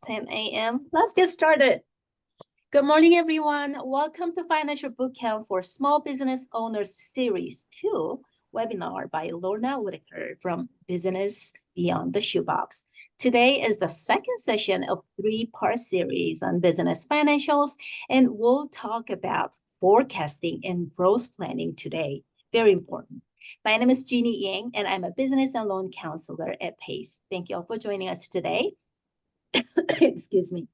10 a.m. Let's get started. Good morning, everyone. Welcome to Financial Bootcamp for Small Business Owners Series 2 webinar by Lorna Whitaker from Business Beyond the Shoebox. Today is the second session of three-part series on business financials, and we'll talk about forecasting and growth planning today. Very important. My name is Jeannie Yang, and I'm a business and loan counselor at PACE. Thank you all for joining us today. Excuse me.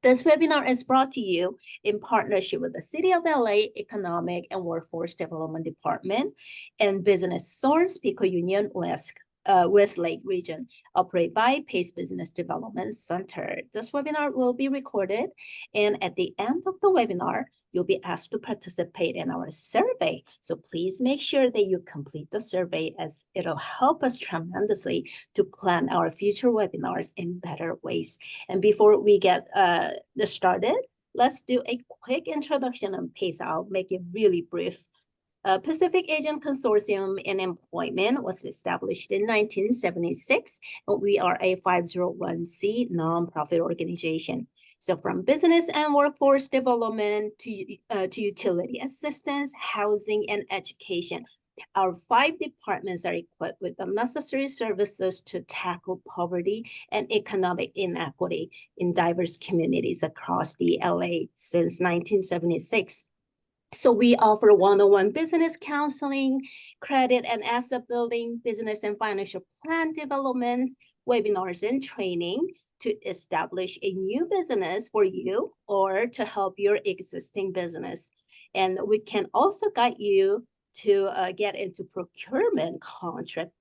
This webinar is brought to you in partnership with the City of LA Economic and Workforce Development Department and BusinessSource Pico-Union Westlake region, operated by PACE Business Development Center. This webinar will be recorded, and at the end of the webinar, you'll be asked to participate in our survey. So please make sure that you complete the survey, as it'll help us tremendously to plan our future webinars in better ways. And before we get started, let's do a quick introduction on PACE. I'll make it really brief. Pacific Asian Consortium in Employment was established in 1976, and we are a 501c nonprofit organization. So from business and workforce development to utility assistance, housing, and education, our 5 departments are equipped with the necessary services to tackle poverty and economic inequity in diverse communities across the LA since 1976. So we offer one-on-one business counseling, credit and asset building, business and financial plan development, webinars and training to establish a new business for you or to help your existing business. And we can also guide you to get into procurement contract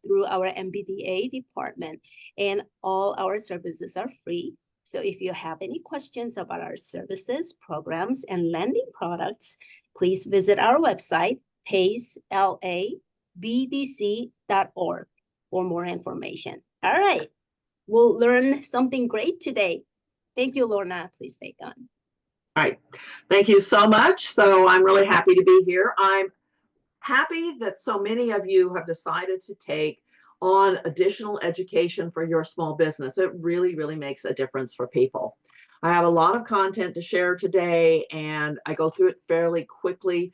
through our MBDA department. And all our services are free. So if you have any questions about our services, programs, and lending products, please visit our website, pacelabdc.org, for more information. All right, we'll learn something great today. Thank you, Lorna. Please take on. All right, thank you so much. So I'm really happy to be here. I'm happy that so many of you have decided to take on additional education for your small business. It really, really makes a difference for people. I have a lot of content to share today, and I go through it fairly quickly.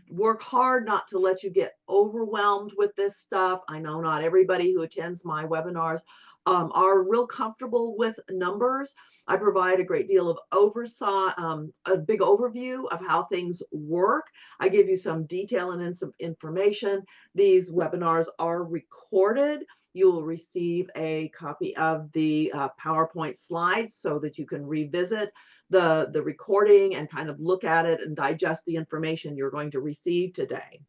Work hard not to let you get overwhelmed with this stuff. I know not everybody who attends my webinars are real comfortable with numbers. I provide a great deal of oversight, a big overview of how things work. I give you some detail and some information. These webinars are recorded. You will receive a copy of the PowerPoint slides so that you can revisit the recording and kind of look at it and digest the information you're going to receive today.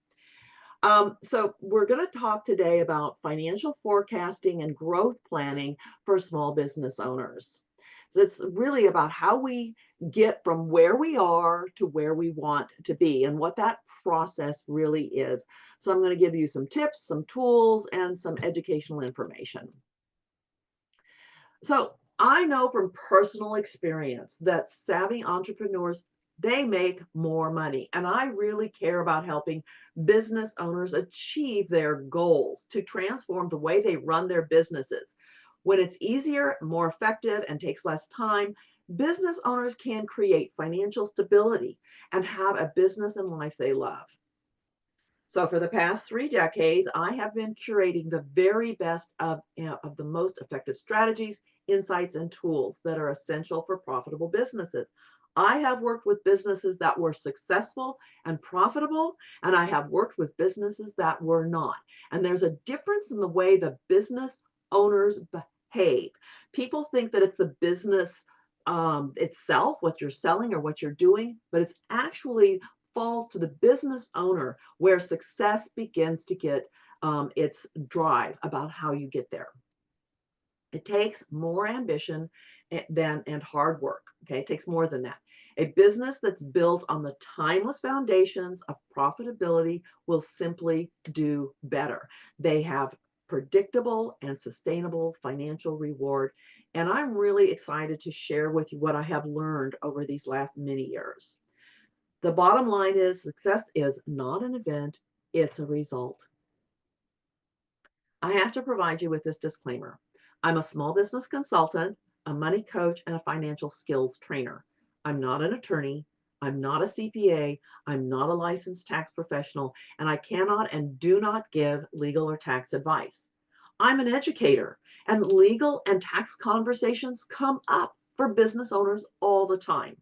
So we're going to talk today about financial forecasting and growth planning for small business owners. So it's really about how we get from where we are to where we want to be and what that process really is. So I'm going to give you some tips, some tools, and some educational information. So I know from personal experience that savvy entrepreneurs, they make more money. And I really care about helping business owners achieve their goals to transform the way they run their businesses. When it's easier, more effective, and takes less time, business owners can create financial stability and have a business and life they love. So for the past 3 decades, I have been curating the very best of the most effective strategies, insights, and tools that are essential for profitable businesses. I have worked with businesses that were successful and profitable, and I have worked with businesses that were not. And there's a difference in the way the business owners behave. People think that it's the business itself, what you're selling or what you're doing, but it's actually falls to the business owner where success begins to get its drive about how you get there. It takes more ambition and hard work. Okay, it takes more than that. A business that's built on the timeless foundations of profitability will simply do better. They have predictable and sustainable financial reward. And I'm really excited to share with you what I have learned over these last many years. The bottom line is success is not an event, it's a result. I have to provide you with this disclaimer. I'm a small business consultant, a money coach, and a financial skills trainer. I'm not an attorney. I'm not a CPA. I'm not a licensed tax professional, and I cannot and do not give legal or tax advice. I'm an educator, and legal and tax conversations come up for business owners all the time.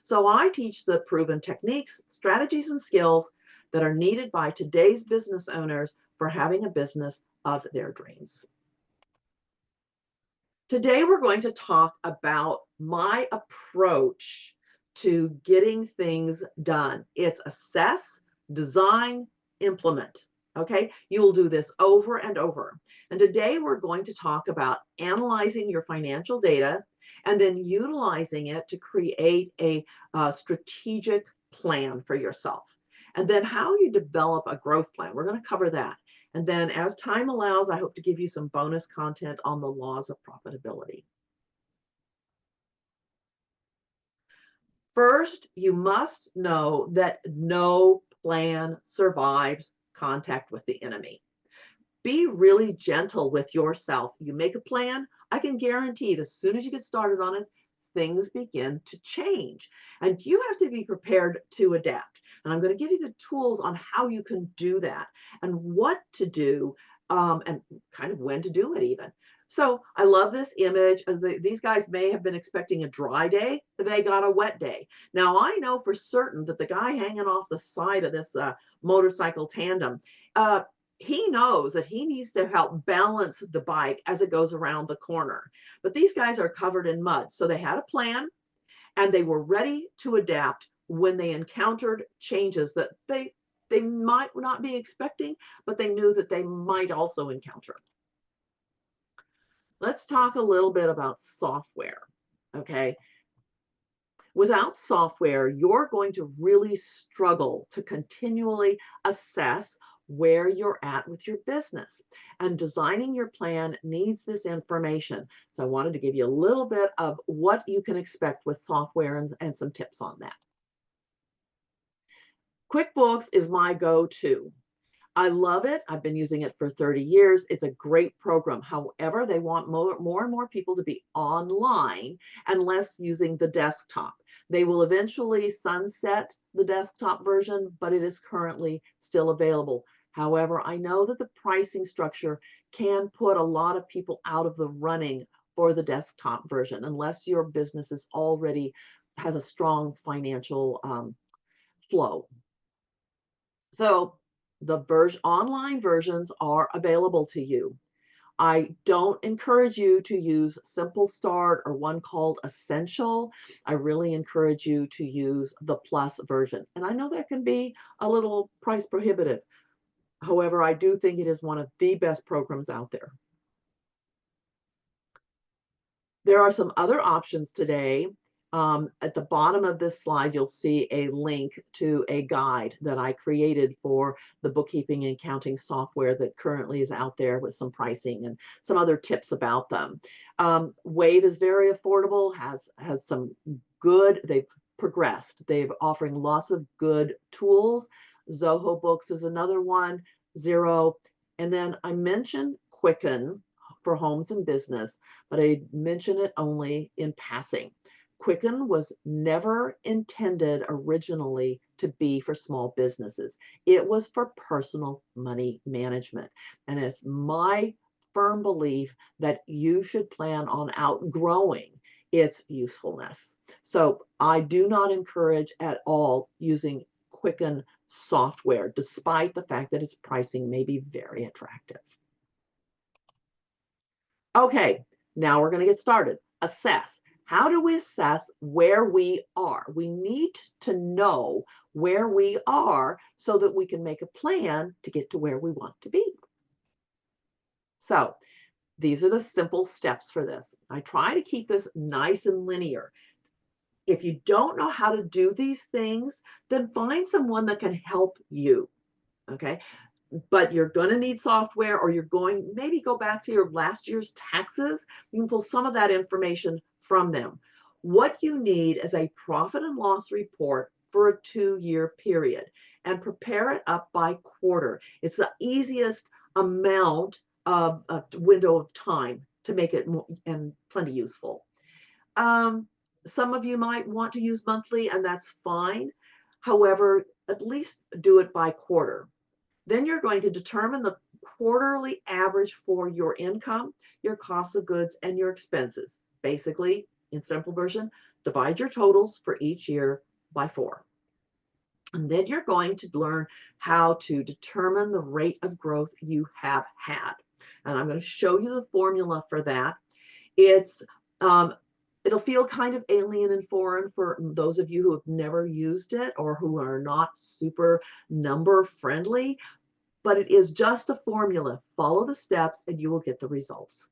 So I teach the proven techniques, strategies, and skills that are needed by today's business owners for having a business of their dreams. Today, we're going to talk about my approach to getting things done. It's assess, design, implement. Okay, you will do this over and over. And today, we're going to talk about analyzing your financial data and then utilizing it to create a strategic plan for yourself. And then how you develop a growth plan. We're going to cover that. And then as time allows, I hope to give you some bonus content on the laws of profitability. First, you must know that no plan survives contact with the enemy. Be really gentle with yourself. You make a plan, I can guarantee that as soon as you get started on it, things begin to change. And you have to be prepared to adapt. And I'm going to give you the tools on how you can do that and what to do and kind of when to do it even. So I love this image. These guys may have been expecting a dry day, but they got a wet day. Now I know for certain that the guy hanging off the side of this motorcycle tandem, he knows that he needs to help balance the bike as it goes around the corner. But these guys are covered in mud. So they had a plan and they were ready to adapt when they encountered changes that they might not be expecting, but they knew that they might also encounter. Let's talk a little bit about software, okay? Without software, you're going to really struggle to continually assess where you're at with your business. And designing your plan needs this information. So I wanted to give you a little bit of what you can expect with software and some tips on that. QuickBooks is my go-to. I love it. I've been using it for 30 years. It's a great program. However, they want more and more people to be online and less using the desktop. They will eventually sunset the desktop version, but it is currently still available. However, I know that the pricing structure can put a lot of people out of the running for the desktop version unless your business is already has a strong financial flow. So the online versions are available to you. I don't encourage you to use Simple Start or one called Essential. I really encourage you to use the Plus version. And I know that can be a little price prohibitive. However, I do think it is one of the best programs out there. There are some other options today. At the bottom of this slide, you'll see a link to a guide that I created for the bookkeeping and accounting software that currently is out there with some pricing and some other tips about them. Wave is very affordable, has some good, they've progressed. They've offering lots of good tools. Zoho Books is another one, Xero. And then I mentioned Quicken for homes and business, but I mention it only in passing. Quicken was never intended originally to be for small businesses. It was for personal money management. And it's my firm belief that you should plan on outgrowing its usefulness. So I do not encourage at all using Quicken software, despite the fact that its pricing may be very attractive. Okay, now we're going to get started. Assess. How do we assess where we are? We need to know where we are so that we can make a plan to get to where we want to be. So these are the simple steps for this. I try to keep this nice and linear. If you don't know how to do these things, then find someone that can help you, okay? But you're going to need software, or you're going, maybe go back to your last year's taxes. You can pull some of that information from them. What you need is a profit and loss report for a 2-year period and prepare it up by quarter. It's the easiest amount of window of time to make it more and plenty useful. Some of you might want to use monthly, and that's fine. However, at least do it by quarter. Then you're going to determine the quarterly average for your income, your cost of goods, and your expenses. Basically, in simple version, divide your totals for each year by 4. And then you're going to learn how to determine the rate of growth you have had. And I'm going to show you the formula for that. It's it'll feel kind of alien and foreign for those of you who have never used it or who are not super number friendly, but it is just a formula. Follow the steps and you will get the results.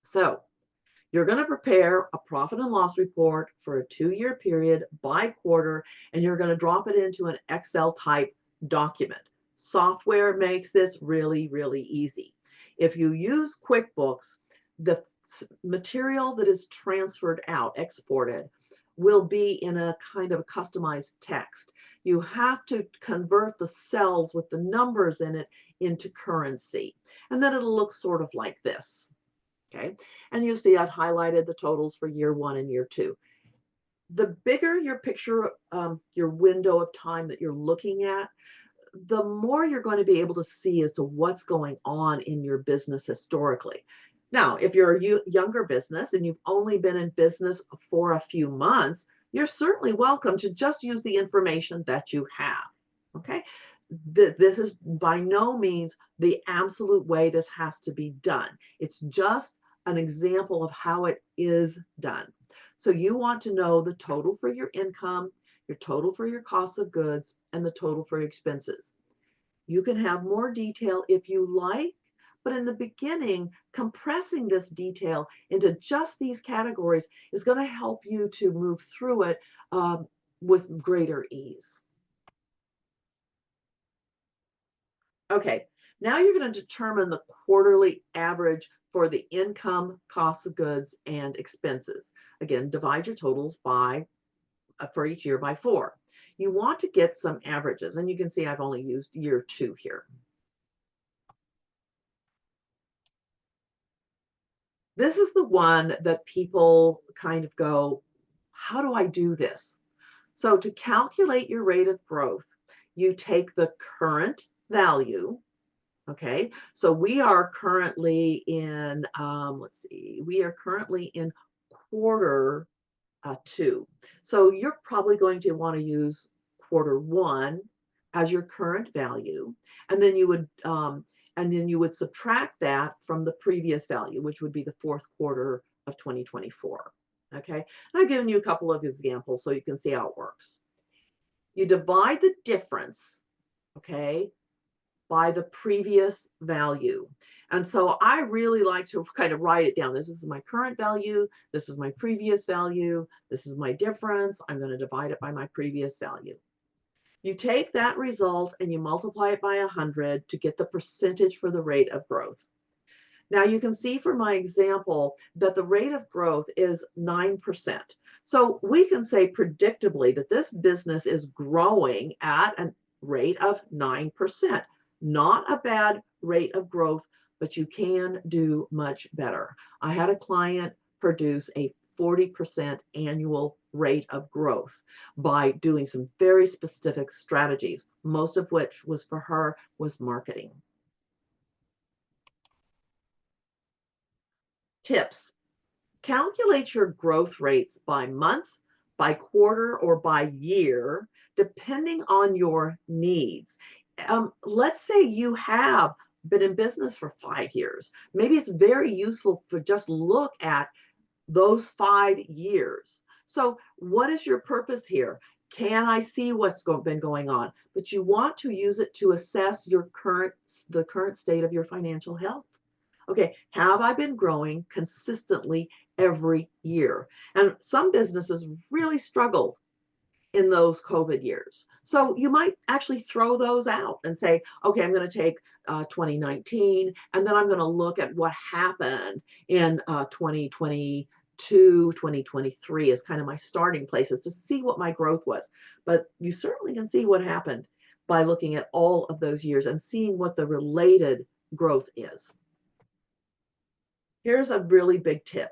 So you're going to prepare a profit and loss report for a 2-year period by quarter, and you're going to drop it into an Excel type document. Software makes this really, really easy. If you use QuickBooks, the material that is transferred out, exported, will be in a kind of customized text. You have to convert the cells with the numbers in it into currency, and then it'll look sort of like this. Okay, and you see I've highlighted the totals for year 1 and year 2. The bigger your picture, your window of time that you're looking at, the more you're going to be able to see as to what's going on in your business historically. Now, if you're a younger business and you've only been in business for a few months, you're certainly welcome to just use the information that you have. Okay, this is by no means the absolute way this has to be done. It's just an example of how it is done. So you want to know the total for your income, your total for your cost of goods, and the total for your expenses. You can have more detail if you like, but in the beginning, compressing this detail into just these categories is going to help you to move through it with greater ease. Okay, now you're going to determine the quarterly average for the income, cost of goods, and expenses. Again, divide your totals by for each year by 4. You want to get some averages, and you can see I've only used year 2 here. This is the one that people kind of go, how do I do this? So to calculate your rate of growth, you take the current value. Okay, so we are currently in, let's see, we are currently in quarter 2. So you're probably going to want to use quarter 1 as your current value, and then you would subtract that from the previous value, which would be the 4th quarter of 2024. Okay, and I've given you a couple of examples so you can see how it works. You divide the difference, okay, by the previous value. And so I really like to kind of write it down. This is my current value. This is my previous value. This is my difference. I'm going to divide it by my previous value. You take that result and you multiply it by 100 to get the percentage for the rate of growth. Now you can see from my example that the rate of growth is 9%. So we can say predictably that this business is growing at a rate of 9%. Not a bad rate of growth, but you can do much better. I had a client produce a 40% annual rate of growth by doing some very specific strategies, most of which was for her was marketing. Tips. Calculate your growth rates by month, by quarter, or by year, depending on your needs. Let's say you have been in business for 5 years. Maybe it's very useful to just look at those 5 years. So what is your purpose here? Can I see what's been going on? But you want to use it to assess the current state of your financial health. Okay, have I been growing consistently every year? And some businesses really struggled in those COVID years. So you might actually throw those out and say, okay, I'm going to take 2019, and then I'm going to look at what happened in 2022, 2023 as kind of my starting places to see what my growth was. But you certainly can see what happened by looking at all of those years and seeing what the related growth is. Here's a really big tip.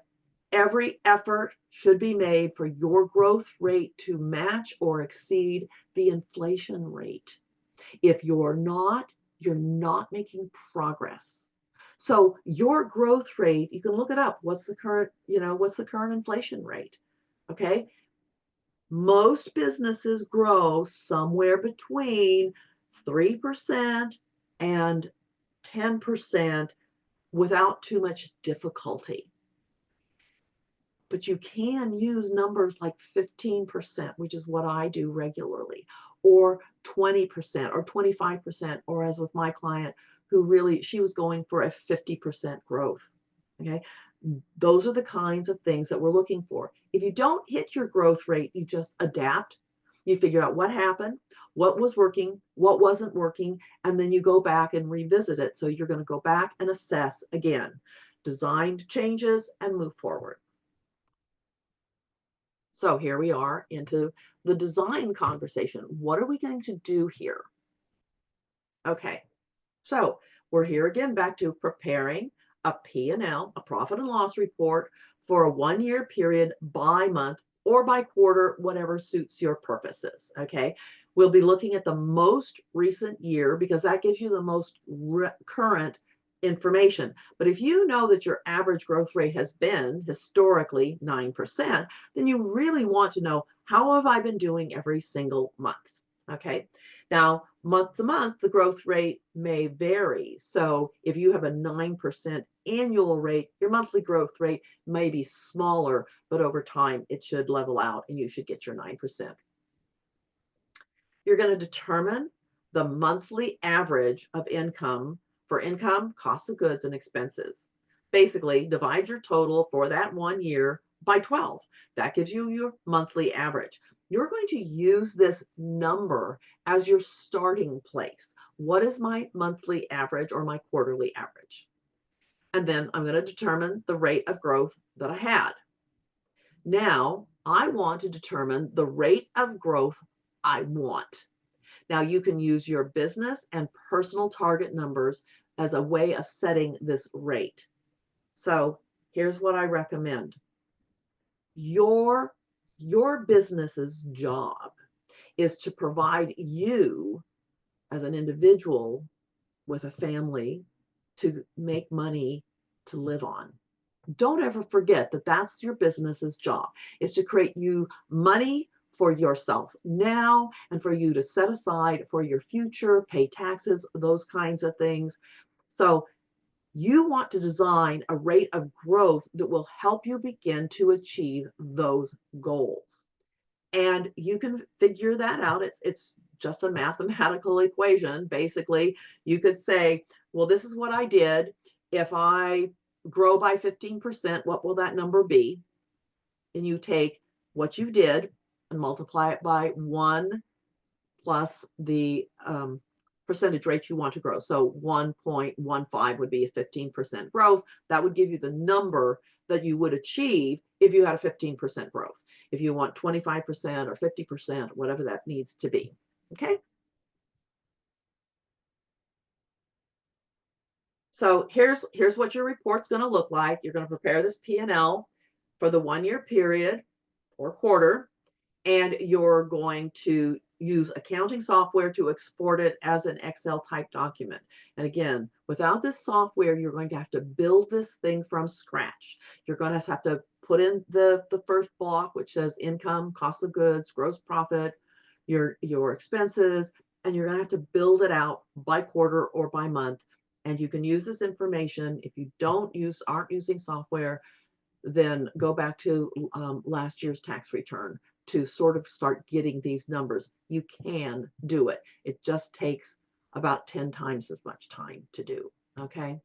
Every effort should be made for your growth rate to match or exceed the inflation rate. If you're not making progress. So your growth rate, you can look it up. What's the current, what's the current inflation rate? Okay. Most businesses grow somewhere between 3% and 10% without too much difficulty. But you can use numbers like 15%, which is what I do regularly, or 20% or 25%, or as with my client who really, she was going for a 50% growth. Okay. Those are the kinds of things that we're looking for. If you don't hit your growth rate, you just adapt. You figure out what happened, what was working, what wasn't working, and then you go back and revisit it. So you're going to go back and assess again, design changes and move forward. So here we are into the design conversation. What are we going to do here? Okay, so we're here again back to preparing a P&L, a profit and loss report for a 1-year period by month or by quarter, whatever suits your purposes. Okay, we'll be looking at the most recent year because that gives you the most current information. But if you know that your average growth rate has been historically 9%, then you really want to know, how have I been doing every single month? Okay. Now, month to month, the growth rate may vary. So if you have a 9% annual rate, your monthly growth rate may be smaller, but over time it should level out and you should get your 9%. You're going to determine the monthly average of income for income, costs of goods, and expenses. Basically, divide your total for that 1 year by 12. That gives you your monthly average. You're going to use this number as your starting place. What is my monthly average or my quarterly average? And then I'm going to determine the rate of growth that I had. Now, I want to determine the rate of growth I want. Now, you can use your business and personal target numbers as a way of setting this rate. So here's what I recommend. Your business's job is to provide you as an individual with a family to make money to live on. Don't ever forget that that's your business's job, is to create you money for yourself now and for you to set aside for your future, pay taxes, those kinds of things. So you want to design a rate of growth that will help you begin to achieve those goals. And you can figure that out. It's just a mathematical equation. Basically, you could say, well, this is what I did. If I grow by 15%, what will that number be? And you take what you did and multiply it by 1 plus the percentage rate you want to grow. So 1.15 would be a 15% growth. That would give you the number that you would achieve if you had a 15% growth. If you want 25% or 50%, whatever that needs to be. Okay. So here's what your report's going to look like. You're going to prepare this P&L for the 1-year period or quarter, and you're going to use accounting software to export it as an Excel type document. And again, without this software, you're going to have to build this thing from scratch. You're going to have to put in the first block, which says income, cost of goods, gross profit, your expenses, and you're going to have to build it out by quarter or by month. And you can use this information. If you aren't using software, then go back to last year's tax return to sort of start getting these numbers. You can do it. It just takes about 10 times as much time to do. Okay.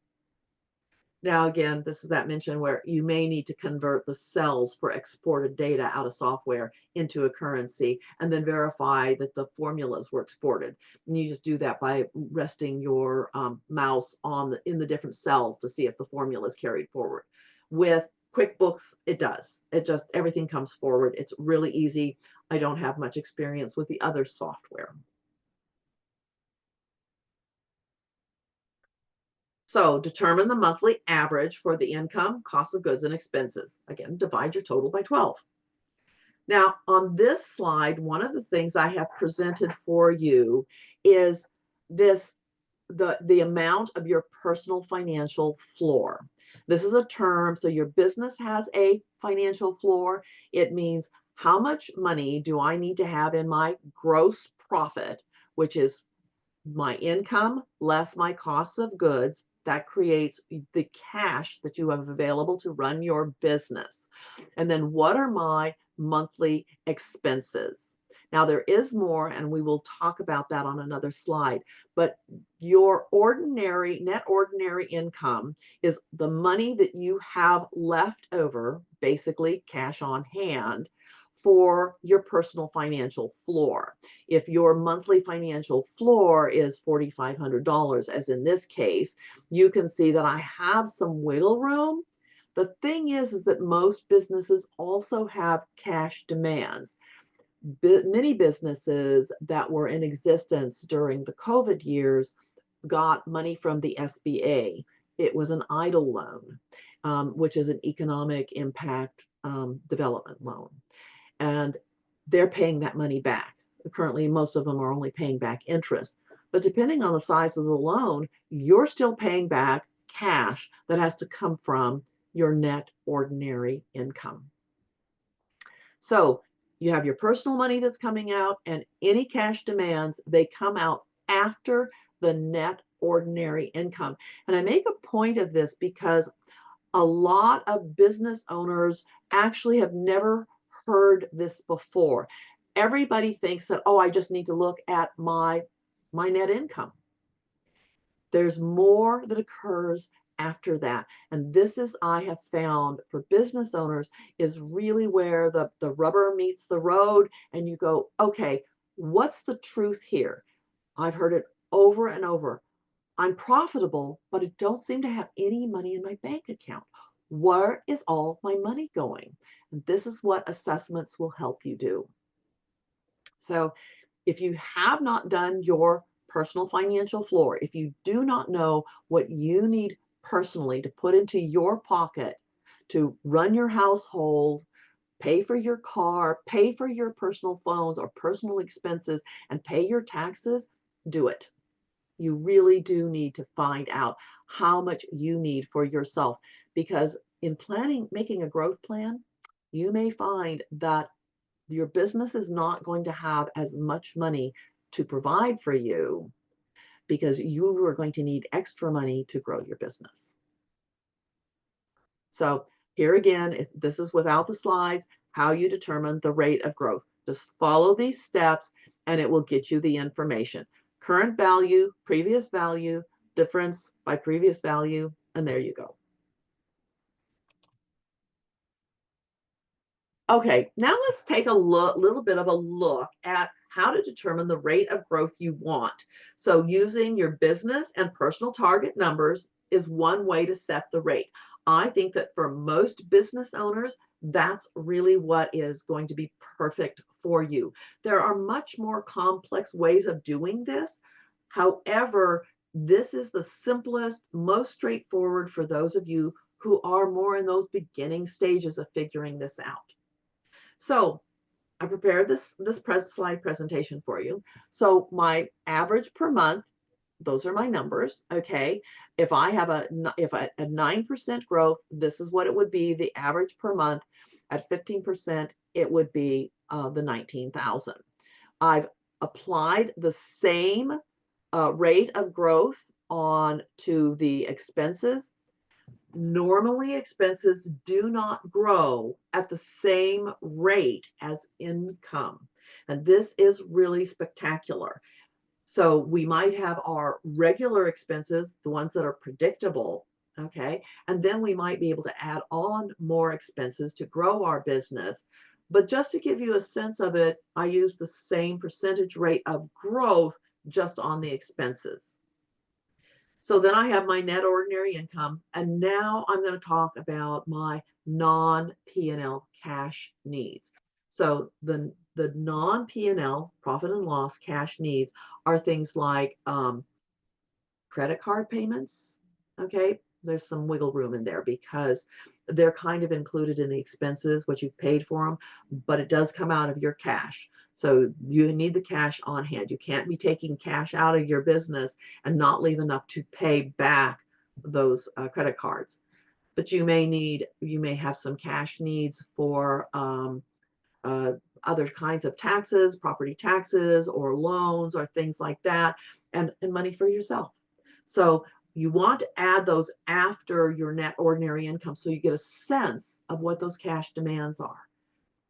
Now, again, this is that mention where you may need to convert the cells for exported data out of software into a currency and then verify that the formulas were exported. And you just do that by resting your mouse in the different cells to see if the formula is carried forward. With QuickBooks, it does. Everything comes forward. It's really easy. I don't have much experience with the other software. So determine the monthly average for the income, cost of goods, and expenses. Again, divide your total by 12. Now, on this slide, one of the things I have presented for you is this the amount of your personal financial floor. This is a term, so your business has a financial floor. It means how much money do I need to have in my gross profit, which is my income less my costs of goods. That creates the cash that you have available to run your business. And then what are my monthly expenses? Now, there is more, and we will talk about that on another slide. But your net ordinary income is the money that you have left over, basically cash on hand, for your personal financial floor. If your monthly financial floor is $4,500, as in this case, you can see that I have some wiggle room. The thing is that most businesses also have cash demands. Many businesses that were in existence during the COVID years got money from the SBA. It was an EIDL loan, which is an economic impact development loan. And they're paying that money back. Currently, most of them are only paying back interest. But depending on the size of the loan, you're still paying back cash that has to come from your net ordinary income. So you have your personal money that's coming out, and any cash demands, they come out after the net ordinary income. And I make a point of this because a lot of business owners actually have never heard this before. Everybody thinks that, oh, I just need to look at my net income. There's more that occurs after that. And this is, I have found for business owners, is really where the rubber meets the road and you go, okay, what's the truth here? I've heard it over and over. I'm profitable, but I don't seem to have any money in my bank account. Where is all my money going? And this is what assessments will help you do. So if you have not done your personal financial floor, if you do not know what you need personally to put into your pocket to run your household, pay for your car, pay for your personal phones or personal expenses, and pay your taxes, do it. You really do need to find out how much you need for yourself, because in making a growth plan, you may find that your business is not going to have as much money to provide for you because you are going to need extra money to grow your business. So here again, this is without the slides, how you determine the rate of growth. Just follow these steps and it will get you the information. Current value, previous value, difference by previous value, and there you go. Okay, now let's take a little bit of a look at how to determine the rate of growth you want. So using your business and personal target numbers is one way to set the rate. I think that for most business owners, that's really what is going to be perfect for you. There are much more complex ways of doing this. However, this is the simplest, most straightforward for those of you who are more in those beginning stages of figuring this out. So I prepared this slide presentation for you. So my average per month, those are my numbers, okay? If I have a 9% growth, this is what it would be, the average per month. At 15%, it would be the 19,000. I've applied the same rate of growth on to the expenses. Normally, expenses do not grow at the same rate as income. And this is really spectacular. So we might have our regular expenses, the ones that are predictable, okay? And then we might be able to add on more expenses to grow our business. But just to give you a sense of it, I use the same percentage rate of growth just on the expenses. So then I have my net ordinary income, and now I'm going to talk about my non-P&L cash needs. So the non-P&L profit and loss cash needs are things like credit card payments, okay, there's some wiggle room in there because they're kind of included in the expenses, what you've paid for them, but it does come out of your cash. So you need the cash on hand. You can't be taking cash out of your business and not leave enough to pay back those credit cards. But you may have some cash needs for uh, other kinds of taxes, property taxes, or loans, or things like that, and money for yourself. So you want to add those after your net ordinary income so you get a sense of what those cash demands are.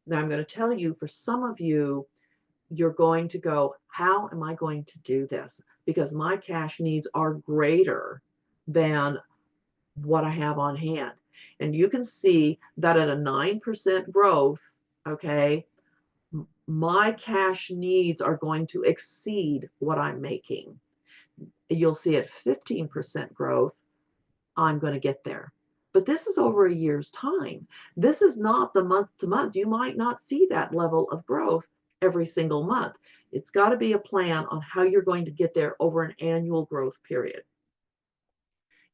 Now, I'm going to tell you, for some of you, you're going to go, how am I going to do this? Because my cash needs are greater than what I have on hand. And you can see that at a 9% growth, okay, my cash needs are going to exceed what I'm making. You'll see at 15% growth, I'm going to get there. But this is over a year's time. This is not the month to month. You might not see that level of growth every single month. It's got to be a plan on how you're going to get there over an annual growth period.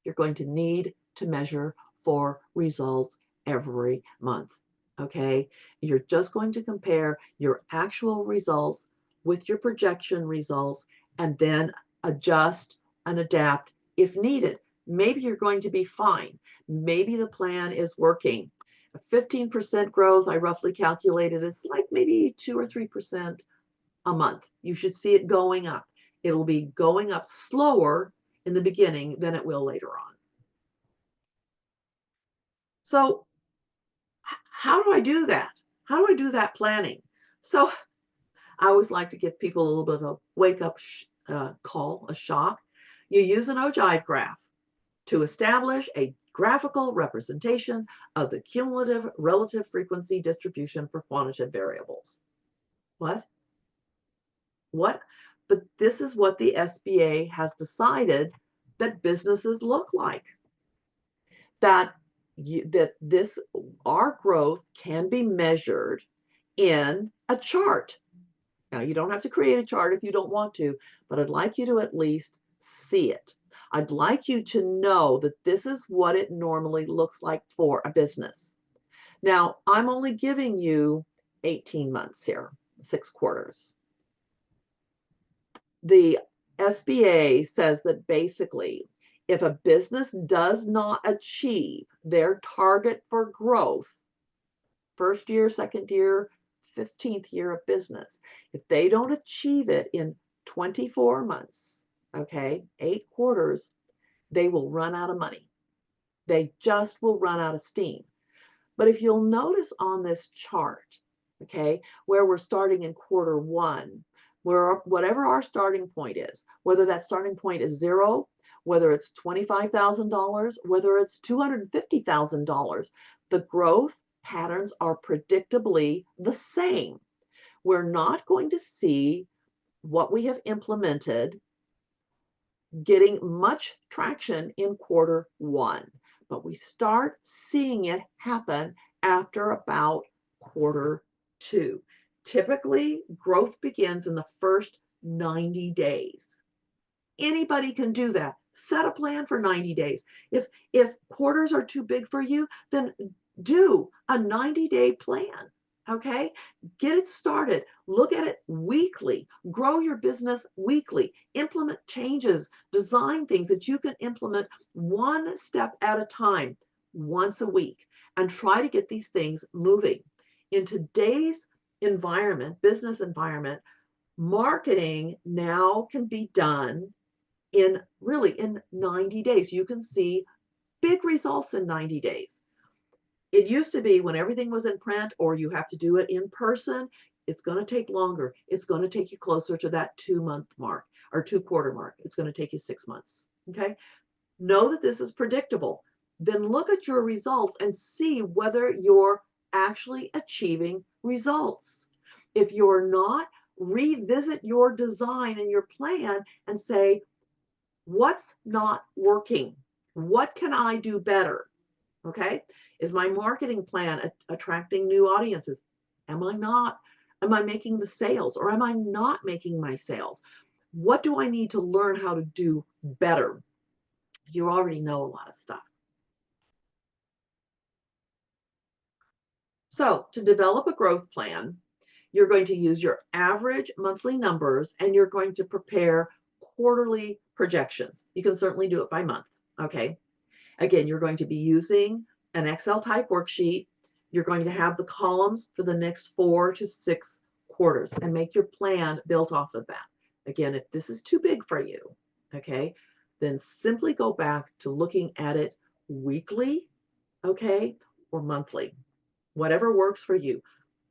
You're going to need to measure for results every month. Okay, you're just going to compare your actual results with your projection results and then adjust and adapt if needed. Maybe you're going to be fine. Maybe the plan is working. A 15% growth, I roughly calculated, is like maybe 2 or 3% a month. You should see it going up. It'll be going up slower in the beginning than it will later on. So how do I do that? How do I do that planning? So I always like to give people a little bit of a wake up call, a shock. You use an ogive graph to establish a graphical representation of the cumulative relative frequency distribution for quantitative variables. What? What? But this is what the SBA has decided that businesses look like. That our growth can be measured in a chart. Now, you don't have to create a chart if you don't want to, but I'd like you to at least see it. I'd like you to know that this is what it normally looks like for a business. Now, I'm only giving you 18 months here, 6 quarters. The SBA says that basically, if a business does not achieve their target for growth, first year, second year, 15th year of business, if they don't achieve it in 24 months, okay, 8 quarters, they will run out of money. They just will run out of steam. But if you'll notice on this chart, okay, where we're starting in quarter 1, where whatever our starting point is, whether that starting point is 0, whether it's $25,000, whether it's $250,000, the growth patterns are predictably the same. We're not going to see what we have implemented getting much traction in quarter 1, but we start seeing it happen after about quarter 2. Typically, growth begins in the first 90 days. Anybody can do that. Set a plan for 90 days. If quarters are too big for you, then do a 90-day plan. Okay? Get it started. Look at it weekly. Grow your business weekly. Implement changes. Design things that you can implement one step at a time, once a week, and try to get these things moving. In today's environment, business environment, marketing now can be done in 90 days. You can see big results in 90 days. It used to be when everything was in print or you have to do it in person, it's going to take longer. It's going to take you closer to that 2-month mark or 2-quarter mark. It's going to take you 6 months. Okay. Know that this is predictable. Then look at your results and see whether you're actually achieving results. If you're not, revisit your design and your plan and say, what's not working? What can I do better? Okay. Is my marketing plan attracting new audiences? Am I not? Am I making the sales or am I not making my sales? What do I need to learn how to do better? You already know a lot of stuff. So to develop a growth plan, you're going to use your average monthly numbers and you're going to prepare quarterly projections. You can certainly do it by month. Okay. Again, you're going to be using an Excel type worksheet. You're going to have the columns for the next 4 to 6 quarters and make your plan built off of that. Again, if this is too big for you, okay, then simply go back to looking at it weekly, okay, or monthly, whatever works for you.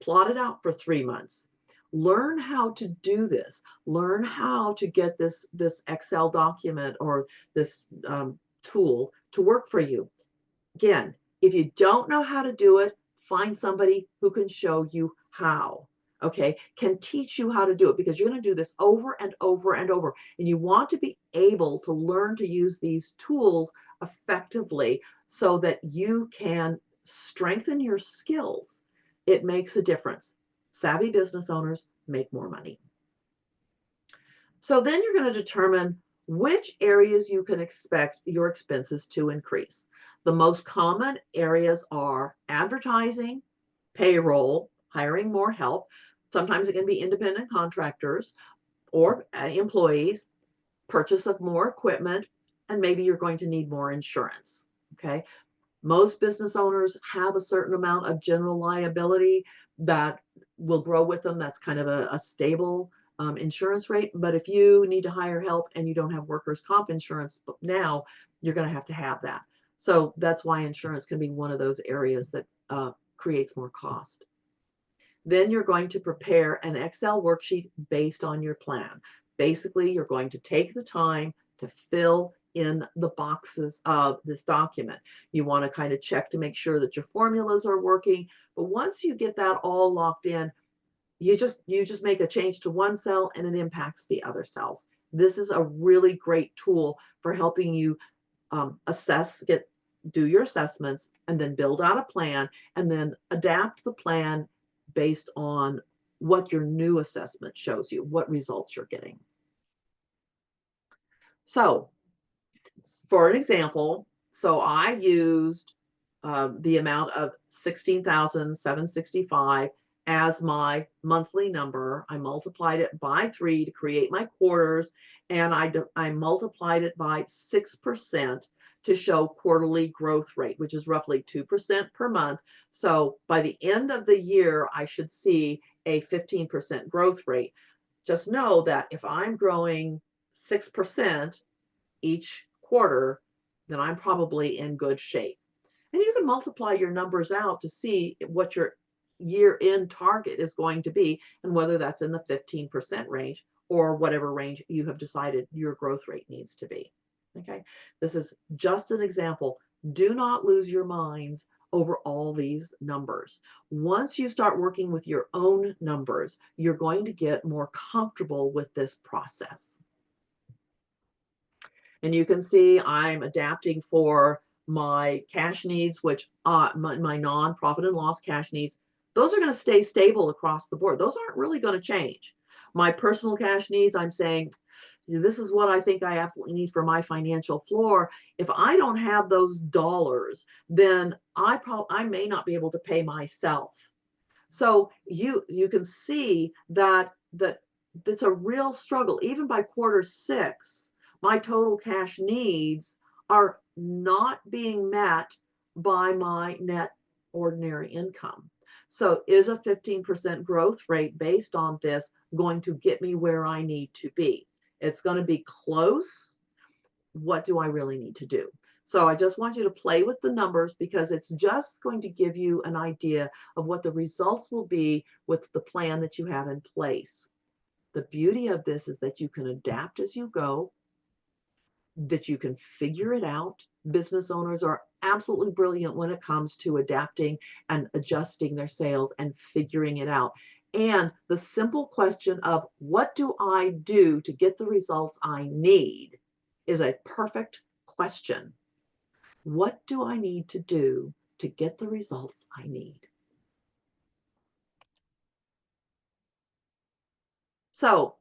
Plot it out for 3 months. Learn how to do this. Learn how to get this Excel document or this tool to work for you. Again, if you don't know how to do it, find somebody who can show you how. Okay, can teach you how to do it, because you're going to do this over and over and over. And you want to be able to learn to use these tools effectively so that you can strengthen your skills. It makes a difference. Savvy business owners make more money. So then you're going to determine which areas you can expect your expenses to increase. The most common areas are advertising, payroll, hiring more help. Sometimes it can be independent contractors or employees, purchase of more equipment, and maybe you're going to need more insurance. Okay. Most business owners have a certain amount of general liability that will grow with them. That's kind of a stable insurance rate. But if you need to hire help and you don't have workers' comp insurance now, you're going to have that. So that's why insurance can be one of those areas that creates more cost. Then you're going to prepare an Excel worksheet based on your plan. Basically, you're going to take the time to fill in the boxes of this document. You want to kind of check to make sure that your formulas are working. But once you get that all locked in, you just make a change to one cell and it impacts the other cells. This is a really great tool for helping you do your assessments, and then build out a plan, and then adapt the plan based on what your new assessment shows you, what results you're getting. So for an example, so I used the amount of 16,765 as my monthly number. I multiplied it by 3 to create my quarters, and I multiplied it by 6% to show quarterly growth rate, which is roughly 2% per month. So by the end of the year, I should see a 15% growth rate. Just know that if I'm growing 6% each quarter, then I'm probably in good shape. And you can multiply your numbers out to see what your year-end target is going to be and whether that's in the 15% range or whatever range you have decided your growth rate needs to be. Okay, this is just an example. Do not lose your minds over all these numbers. Once you start working with your own numbers, you're going to get more comfortable with this process. And you can see I'm adapting for my cash needs, which my non-profit and loss cash needs, those are going to stay stable across the board. Those aren't really going to change. My personal cash needs, I'm saying, this is what I think I absolutely need for my financial floor. If I don't have those dollars, then I may not be able to pay myself. So you can see that it's a real struggle. Even by quarter 6, my total cash needs are not being met by my net ordinary income. So is a 15% growth rate based on this going to get me where I need to be? It's going to be close. What do I really need to do? So I just want you to play with the numbers, because it's just going to give you an idea of what the results will be with the plan that you have in place. The beauty of this is that you can adapt as you go, that you can figure it out. Business owners are absolutely brilliant when it comes to adapting and adjusting their sales and figuring it out. And the simple question of what do I do to get the results I need is a perfect question. What do I need to do to get the results I need? So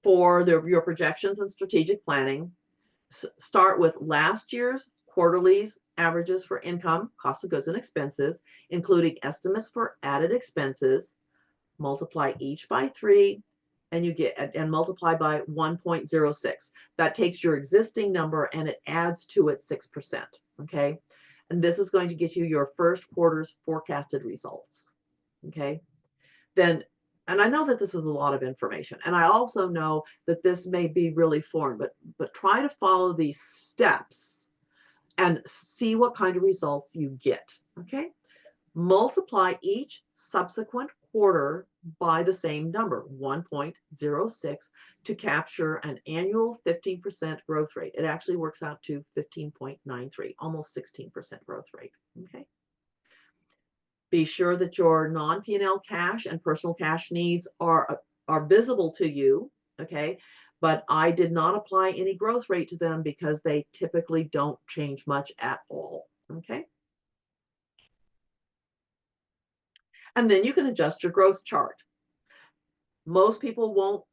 for your projections and strategic planning, start with last year's quarterly's averages for income, cost of goods, and expenses, including estimates for added expenses, multiply each by 3, and you get and multiply by 1.06. That takes your existing number and it adds to it 6%. Okay. And this is going to get you your first quarter's forecasted results. Okay. Then, and I know that this is a lot of information, and I also know that this may be really foreign, but try to follow these steps and see what kind of results you get. Okay. Multiply each subsequent quarter by the same number, 1.06, to capture an annual 15% growth rate. It actually works out to 15.93, almost 16% growth rate. Okay. Be sure that your non-P&L cash and personal cash needs are visible to you. Okay. But I did not apply any growth rate to them because they typically don't change much at all. Okay. And then you can adjust your growth chart. Most people won't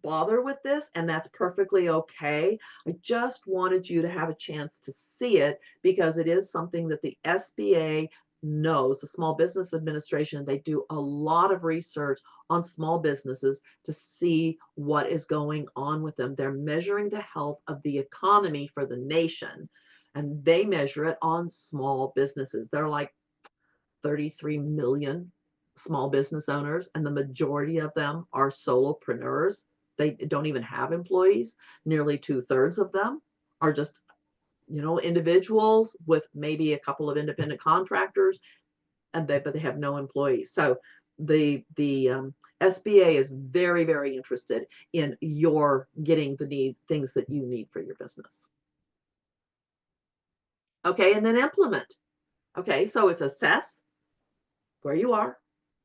bother with this, and that's perfectly okay. I just wanted you to have a chance to see it because it is something that the SBA knows, the Small Business Administration. They do a lot of research on small businesses to see what is going on with them. They're measuring the health of the economy for the nation, and they measure it on small businesses. They're like 33 million small business owners, and the majority of them are solopreneurs. They don't even have employees. Nearly 2/3 of them are just, individuals with maybe a couple of independent contractors, but they have no employees. So the SBA is very, very interested in your getting the things that you need for your business. Okay, and then implement. Okay, so it's assess where you are,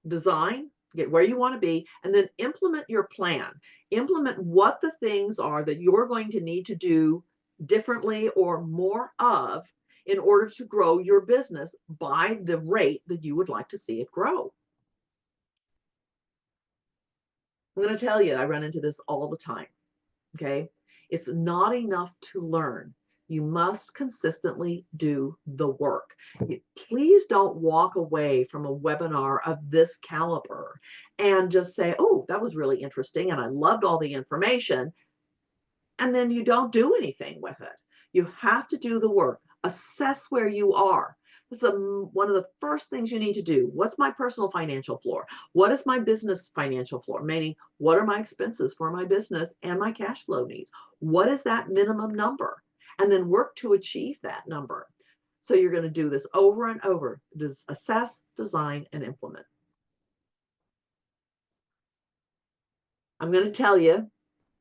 design, get where you want to be, and then implement your plan. Implement what the things are that you're going to need to do differently or more of in order to grow your business by the rate that you would like to see it grow. I'm going to tell you, I run into this all the time. Okay. It's not enough to learn. You must consistently do the work. Please don't walk away from a webinar of this caliber and just say, oh, that was really interesting and I loved all the information. And then you don't do anything with it. You have to do the work. Assess where you are. This is one of the first things you need to do. What's my personal financial floor? What is my business financial floor? Meaning, what are my expenses for my business and my cash flow needs? What is that minimum number? And then work to achieve that number. So you're going to do this over and over. Assess, design, and implement. I'm going to tell you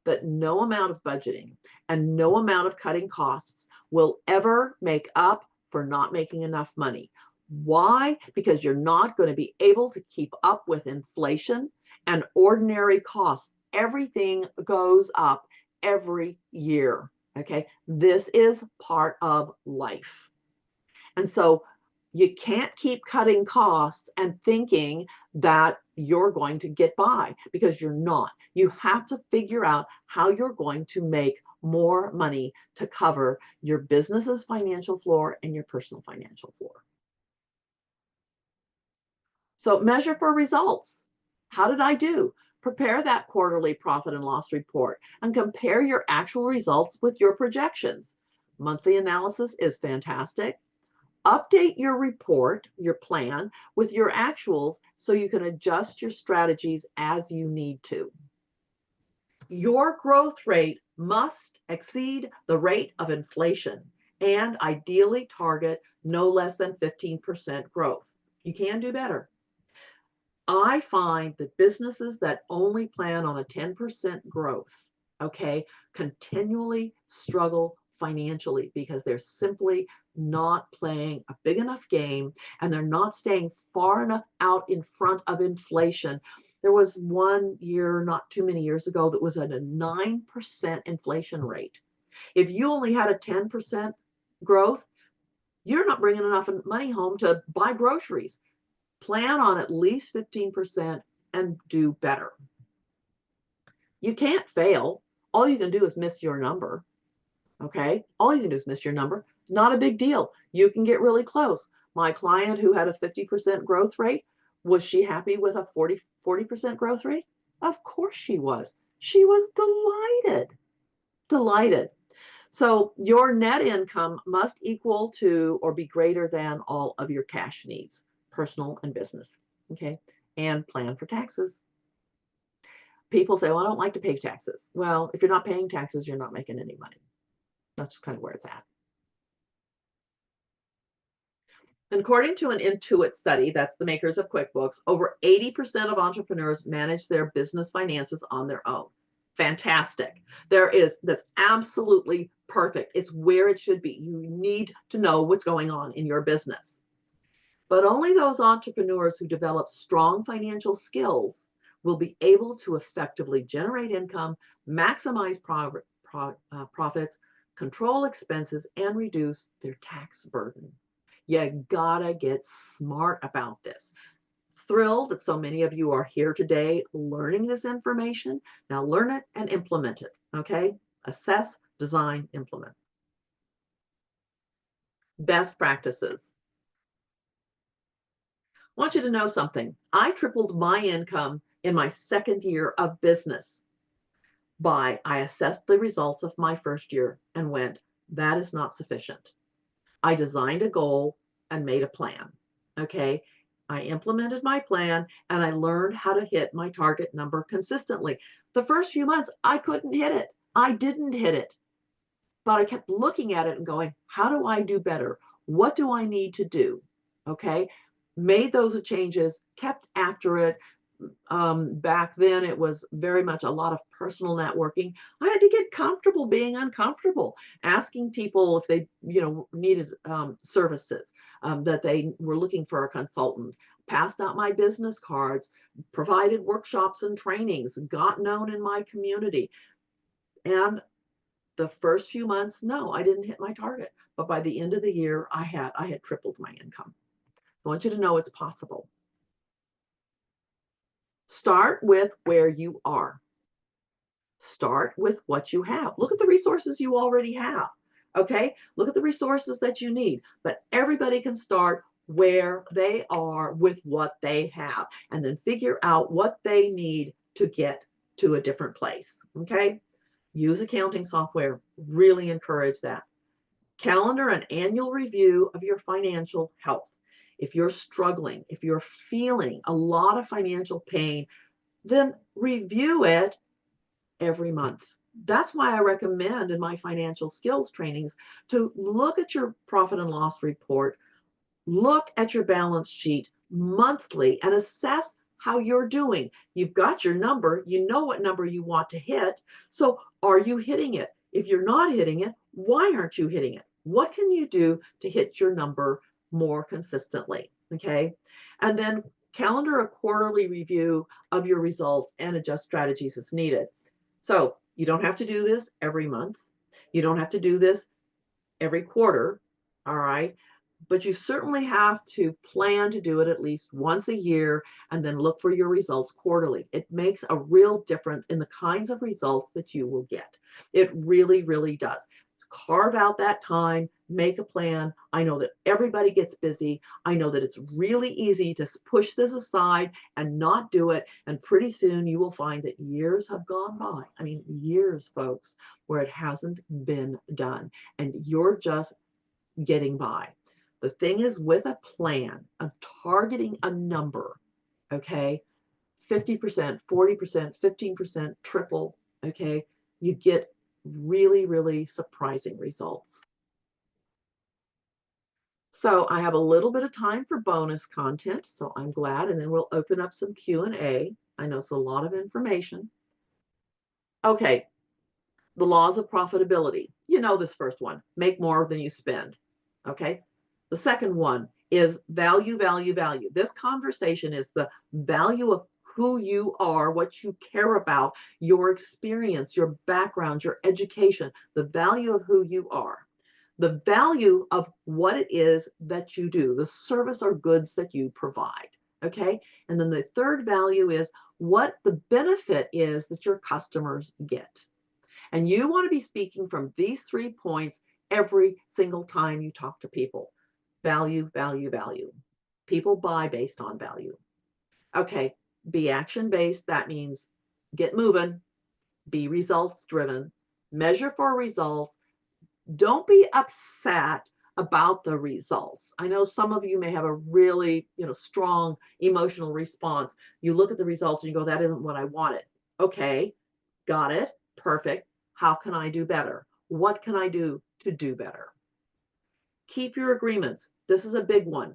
that no amount of budgeting and no amount of cutting costs will ever make up for not making enough money. Why? Because you're not going to be able to keep up with inflation and ordinary costs. Everything goes up every year. Okay. This is part of life. And so you can't keep cutting costs and thinking that you're going to get by, because you're not. You have to figure out how you're going to make more money to cover your business's financial floor and your personal financial floor. So measure for results. How did I do? Prepare that quarterly profit and loss report and compare your actual results with your projections. Monthly analysis is fantastic. Update your report, your plan, with your actuals so you can adjust your strategies as you need to. Your growth rate must exceed the rate of inflation and ideally target no less than 15% growth. You can do better. I find that businesses that only plan on a 10% growth, okay, continually struggle financially because they're simply not playing a big enough game and they're not staying far enough out in front of inflation. There was one year, not too many years ago, that was at a 9% inflation rate. If you only had a 10% growth, you're not bringing enough money home to buy groceries. Plan on at least 15% and do better. You can't fail. All you can do is miss your number. Okay, all you can do is miss your number. Not a big deal. You can get really close. My client who had a 50% growth rate, was she happy with a 40% growth rate? Of course she was. She was delighted. Delighted. So your net income must equal to or be greater than all of your cash needs, personal and business. Okay, and plan for taxes. People say, well, I don't like to pay taxes. Well, if you're not paying taxes, you're not making any money. That's just kind of where it's at. And according to an Intuit study, that's the makers of QuickBooks, over 80% of entrepreneurs manage their business finances on their own. Fantastic. That's absolutely perfect. It's where it should be. You need to know what's going on in your business. But only those entrepreneurs who develop strong financial skills will be able to effectively generate income, maximize profits, control expenses, and reduce their tax burden. You gotta get smart about this. Thrilled that so many of you are here today learning this information. Now learn it and implement it, okay? Assess, design, implement. Best practices. I want you to know something. I tripled my income in my second year of business I assessed the results of my first year and went, that is not sufficient. I designed a goal and made a plan. Okay. I implemented my plan and I learned how to hit my target number consistently. The first few months, I couldn't hit it. I didn't hit it. But I kept looking at it and going, how do I do better? What do I need to do? Okay. Made those changes, kept after it. Back then, it was very much a lot of personal networking. I had to get comfortable being uncomfortable, asking people if they, needed services, that they were looking for a consultant. Passed out my business cards, provided workshops and trainings, got known in my community. And the first few months, no, I didn't hit my target. But by the end of the year, I had tripled my income. I want you to know it's possible. Start with where you are. Start with what you have. Look at the resources you already have. Okay? Look at the resources that you need. But everybody can start where they are with what they have and then figure out what they need to get to a different place. Okay? Use accounting software. Really encourage that. Calendar an annual review of your financial health. If you're struggling, if you're feeling a lot of financial pain, then review it every month. That's why I recommend in my financial skills trainings to look at your profit and loss report, look at your balance sheet monthly and assess how you're doing. You've got your number, you know what number you want to hit. So are you hitting it? If you're not hitting it, why aren't you hitting it? What can you do to hit your number more consistently? Okay. And then calendar a quarterly review of your results and adjust strategies as needed. So you don't have to do this every month. You don't have to do this every quarter. All right. But you certainly have to plan to do it at least once a year and then look for your results quarterly. It makes a real difference in the kinds of results that you will get. It really, really does. Carve out that time, make a plan. I know that everybody gets busy. I know that it's really easy to push this aside and not do it. And pretty soon you will find that years have gone by. I mean, years, folks, where it hasn't been done. And you're just getting by. The thing is, with a plan of targeting a number, okay, 50%, 40%, 15%, triple, okay, you get really, really surprising results. So I have a little bit of time for bonus content, so I'm glad, and then we'll open up some Q&A. I know it's a lot of information. Okay, the laws of profitability. You know this first one, make more than you spend, okay? The second one is value, value, value. This conversation is the value of who you are, what you care about, your experience, your background, your education, the value of who you are, the value of what it is that you do, the service or goods that you provide, okay? And then the third value is what the benefit is that your customers get. And you want to be speaking from these 3 points every single time you talk to people. Value, value, value. People buy based on value. Okay, be action-based. That means get moving, be results-driven, measure for results. Don't be upset about the results. I know some of you may have a really, strong emotional response. You look at the results and you go, that isn't what I wanted. Okay, got it. Perfect. How can I do better? What can I do to do better? Keep your agreements. This is a big one.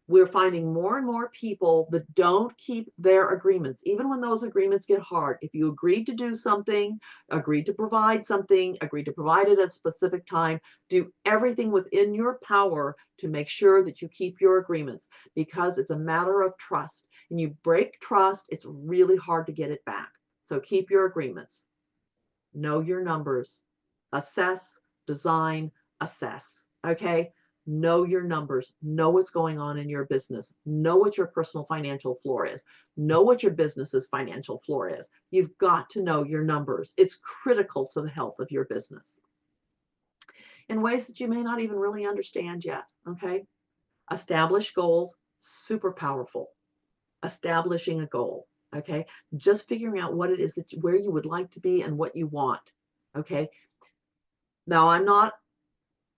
We're finding more and more people that don't keep their agreements, even when those agreements get hard. If you agreed to do something, agreed to provide something, agreed to provide it at a specific time, do everything within your power to make sure that you keep your agreements, because it's a matter of trust. And you break trust, it's really hard to get it back. So keep your agreements. Know your numbers. Assess, design, assess. Okay? Know your numbers. Know what's going on in your business. Know what your personal financial floor is. Know what your business's financial floor is. You've got to know your numbers. It's critical to the health of your business in ways that you may not even really understand yet. Okay? Establish goals, super powerful. Establishing a goal. Okay? Just figuring out what it is where you would like to be and what you want. Okay? Now, I'm not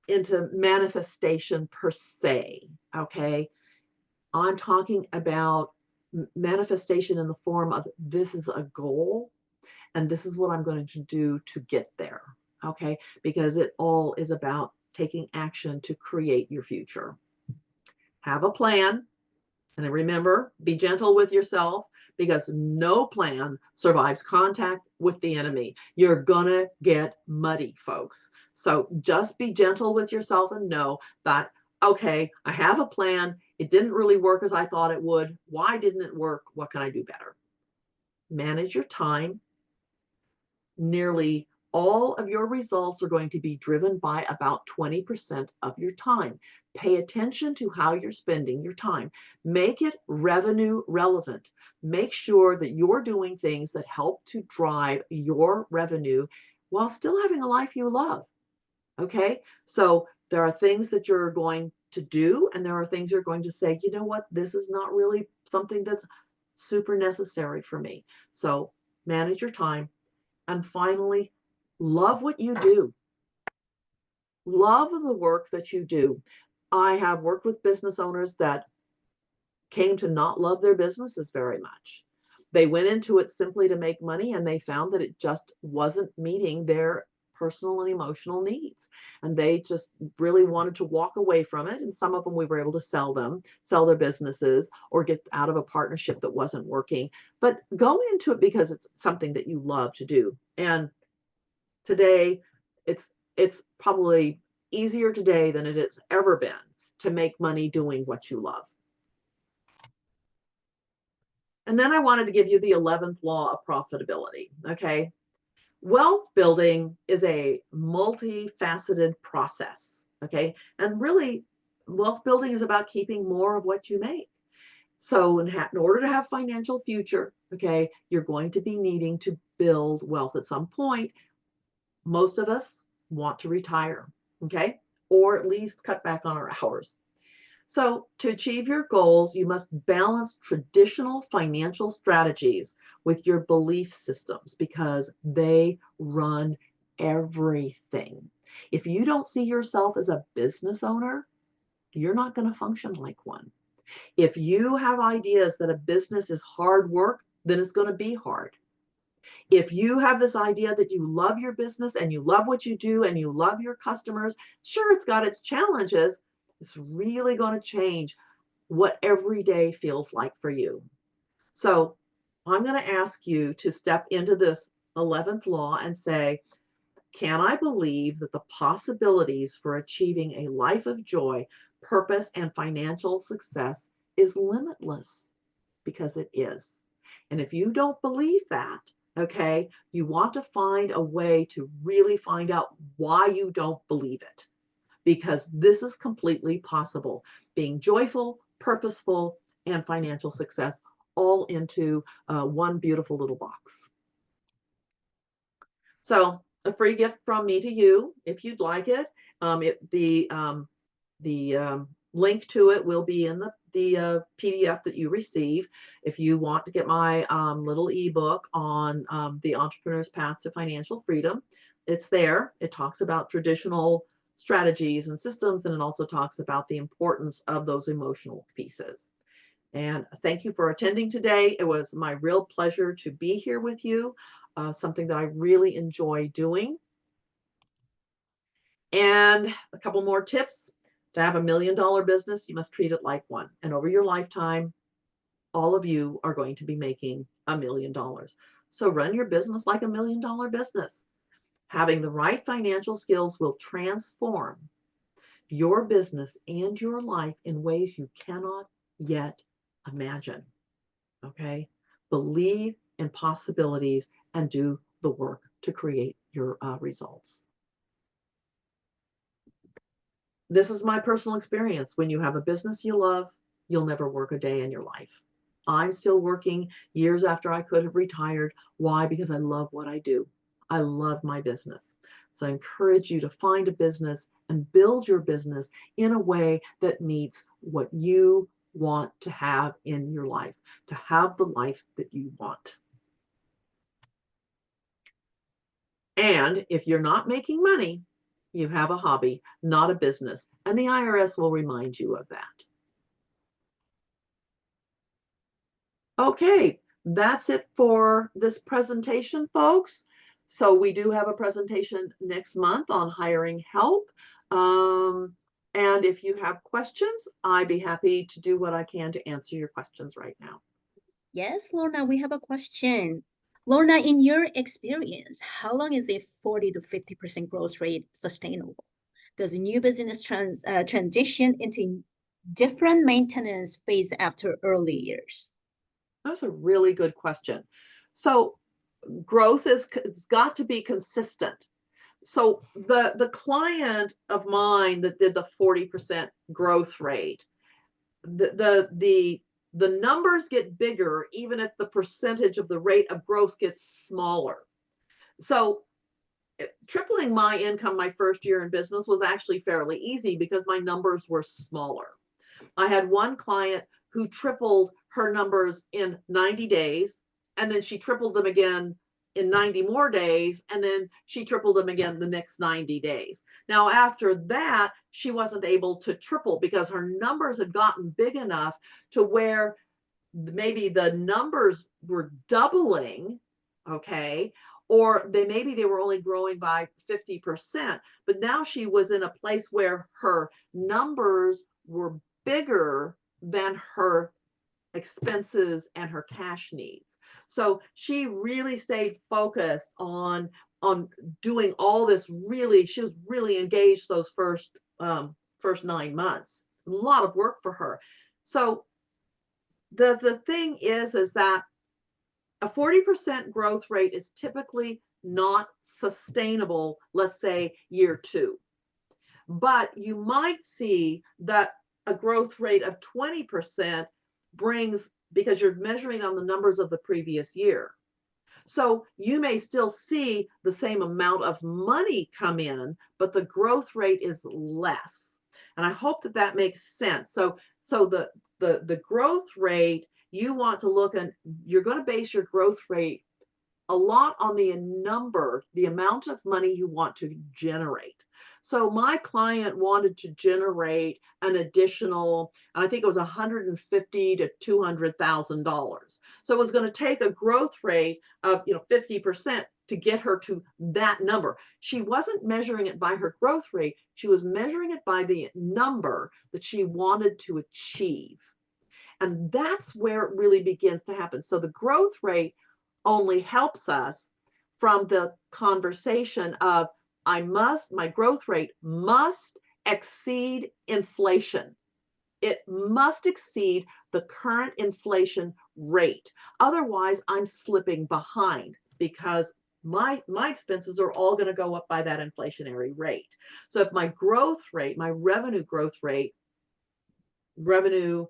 into manifestation per se, okay? I'm talking about manifestation in the form of, this is a goal and this is what I'm going to do to get there, okay? Because it all is about taking action to create your future. Have a plan, and remember, be gentle with yourself, because no plan survives contact with the enemy. You're gonna get muddy, folks. So just be gentle with yourself and know that, okay, I have a plan. It didn't really work as I thought it would. Why didn't it work? What can I do better? Manage your time. Nearly all of your results are going to be driven by about 20% of your time. Pay attention to how you're spending your time. Make it revenue relevant. Make sure that you're doing things that help to drive your revenue while still having a life you love. Okay? So there are things that you're going to do, and there are things you're going to say, you know what, this is not really something that's super necessary for me. So manage your time. And finally, love what you do. Love the work that you do. I have worked with business owners that came to not love their businesses very much. They went into it simply to make money, and they found that it just wasn't meeting their personal and emotional needs. And they just really wanted to walk away from it. And some of them we were able to sell their businesses, or get out of a partnership that wasn't working. But go into it because it's something that you love to do. And today, it's probably easier today than it has ever been to make money doing what you love. And then I wanted to give you the 11th law of profitability, okay? Wealth building is a multifaceted process, okay? And really, wealth building is about keeping more of what you make. So in order to have financial future, okay, you're going to be needing to build wealth at some point. Most of us want to retire, okay? Or at least cut back on our hours. So to achieve your goals, you must balance traditional financial strategies with your belief systems, because they run everything. If you don't see yourself as a business owner, you're not going to function like one. If you have ideas that a business is hard work, then it's going to be hard. If you have this idea that you love your business and you love what you do and you love your customers, sure, it's got its challenges. It's really going to change what every day feels like for you. So I'm going to ask you to step into this 11th law and say, can I believe that the possibilities for achieving a life of joy, purpose, and financial success is limitless? Because it is. And if you don't believe that, okay, you want to find a way to really find out why you don't believe it. Because this is completely possible. Being joyful, purposeful, and financial success all into one beautiful little box. So a free gift from me to you, if you'd like it. The link to it will be in the PDF that you receive. If you want to get my little ebook on the entrepreneur's path to financial freedom, it's there. It talks about traditional strategies and systems, and it also talks about the importance of those emotional pieces. And thank you for attending today. It was my real pleasure to be here with you, something that I really enjoy doing. And a couple more tips. To have $1 million business, you must treat it like one. And over your lifetime, all of you are going to be making $1 million. So run your business like $1 million business. Having the right financial skills will transform your business and your life in ways you cannot yet imagine. Okay? Believe in possibilities and do the work to create your results. This is my personal experience. When you have a business you love, you'll never work a day in your life. I'm still working years after I could have retired. Why? Because I love what I do. I love my business. So I encourage you to find a business and build your business in a way that meets what you want to have in your life, to have the life that you want. And if you're not making money, you have a hobby, not a business. And the IRS will remind you of that. Okay, that's it for this presentation, folks. So we do have a presentation next month on hiring help. And if you have questions, I'd be happy to do what I can to answer your questions right now. Yes, Lorna, we have a question. Lorna, in your experience, how long is a 40 to 50% growth rate sustainable? Does a new business transition into different maintenance phase after early years? That's a really good question. So growth is got to be consistent. So the client of mine that did the 40% growth rate, the numbers get bigger even if the percentage of the rate of growth gets smaller. So tripling my income my first year in business was actually fairly easy because my numbers were smaller. I had one client who tripled her numbers in 90 days, and then she tripled them again in 90 more days, and then she tripled them again the next 90 days. Now, after that, she wasn't able to triple because her numbers had gotten big enough to where maybe the numbers were doubling, okay, or maybe they were only growing by 50%, but now she was in a place where her numbers were bigger than her expenses and her cash needs. So she really stayed focused on doing all this. Really, she was really engaged those first 9 months. A lot of work for her. So the thing is that a 40% growth rate is typically not sustainable, let's say year 2. But you might see that a growth rate of 20% brings, because you're measuring on the numbers of the previous year. So you may still see the same amount of money come in, but the growth rate is less. And I hope that that makes sense. So the growth rate, you want to look, and you're going to base your growth rate a lot on the amount of money you want to generate. So my client wanted to generate an additional, I think it was $150,000 to $200,000. So it was going to take a growth rate of 50% to get her to that number. She wasn't measuring it by her growth rate. She was measuring it by the number that she wanted to achieve. And that's where it really begins to happen. So the growth rate only helps us from the conversation of my growth rate must exceed inflation. It must exceed the current inflation rate. Otherwise, I'm slipping behind because my expenses are all going to go up by that inflationary rate. So if my growth rate, my revenue growth rate, revenue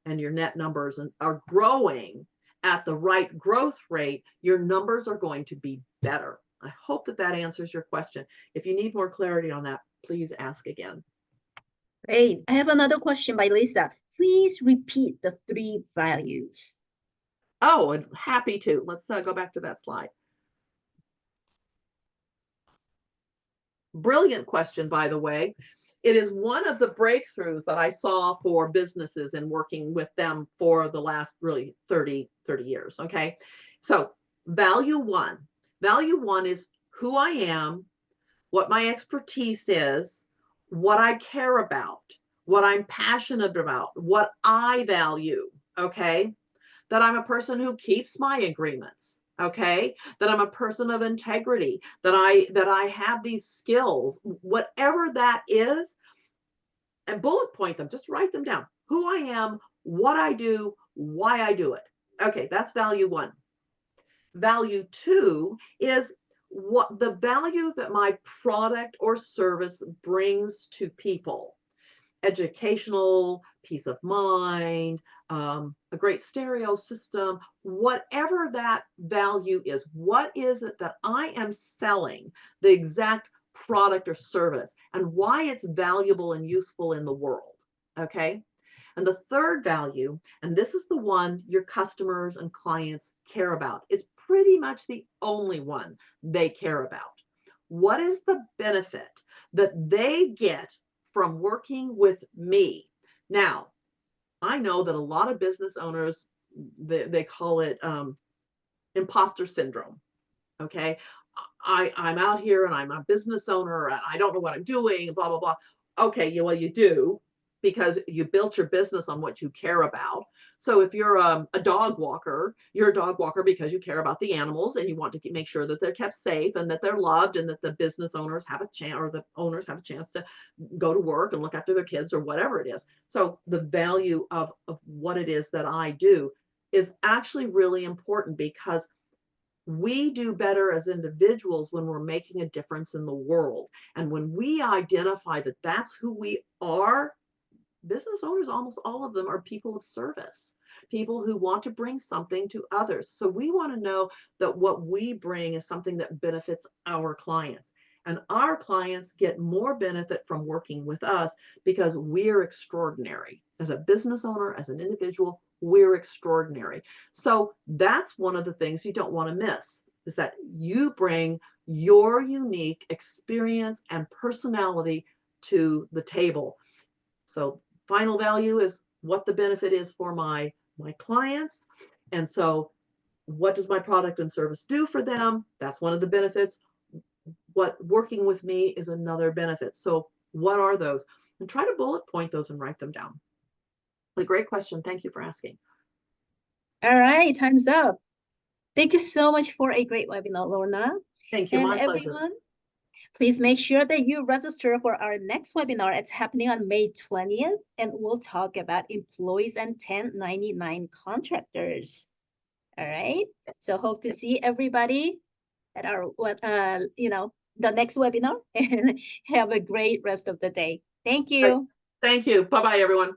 and your net numbers are growing at the right growth rate, your numbers are going to be better. I hope that that answers your question. If you need more clarity on that, please ask again. Great. I have another question by Lisa. Please repeat the 3 values. Oh, and happy to. Let's go back to that slide. Brilliant question, by the way. It is one of the breakthroughs that I saw for businesses and working with them for the last really 30 years. Okay. So value one is who I am, what my expertise is, what I care about, what I'm passionate about, what I value. Okay. That I'm a person who keeps my agreements. Okay. That I'm a person of integrity, that I have these skills, whatever that is, and bullet point them, just write them down. Who I am, what I do, why I do it. Okay, that's value one. Value two is what the value that my product or service brings to people. Educational, peace of mind, a great stereo system, whatever that value is. What is it that I am selling, the exact product or service, and why it's valuable and useful in the world? Okay. And the third value, and this is the one your customers and clients care about, it's pretty much the only one they care about. What is the benefit that they get from working with me? Now, I know that a lot of business owners, they call it imposter syndrome. Okay. I'm out here and I'm a business owner and I don't know what I'm doing, blah, blah, blah. Okay. Well, you do, because you built your business on what you care about. So if you're a dog walker, you're a dog walker because you care about the animals and you want to make sure that they're kept safe and that they're loved and that the business owners have a chance, or the owners have a chance to go to work and look after their kids or whatever it is. So the value of what it is that I do is actually really important, because we do better as individuals when we're making a difference in the world. And when we identify that that's who we are, business owners, almost all of them, are people of service, people who want to bring something to others. So we want to know that what we bring is something that benefits our clients. And our clients get more benefit from working with us because we're extraordinary. As a business owner, as an individual, we're extraordinary. So that's one of the things you don't want to miss, is that you bring your unique experience and personality to the table. So final value is what the benefit is for my clients. And so what does my product and service do for them? That's one of the benefits. What working with me is another benefit. So what are those? And try to bullet point those and write them down. A great question. Thank you for asking. All right, time's up. Thank you so much for a great webinar, Lorna. Thank you. And My pleasure. everyone, please make sure that you register for our next webinar. It's happening on May 20th, and we'll talk about employees and 1099 contractors. All right. So hope to see everybody at our, the next webinar, and have a great rest of the day. Thank you. Thank you. Bye-bye, everyone.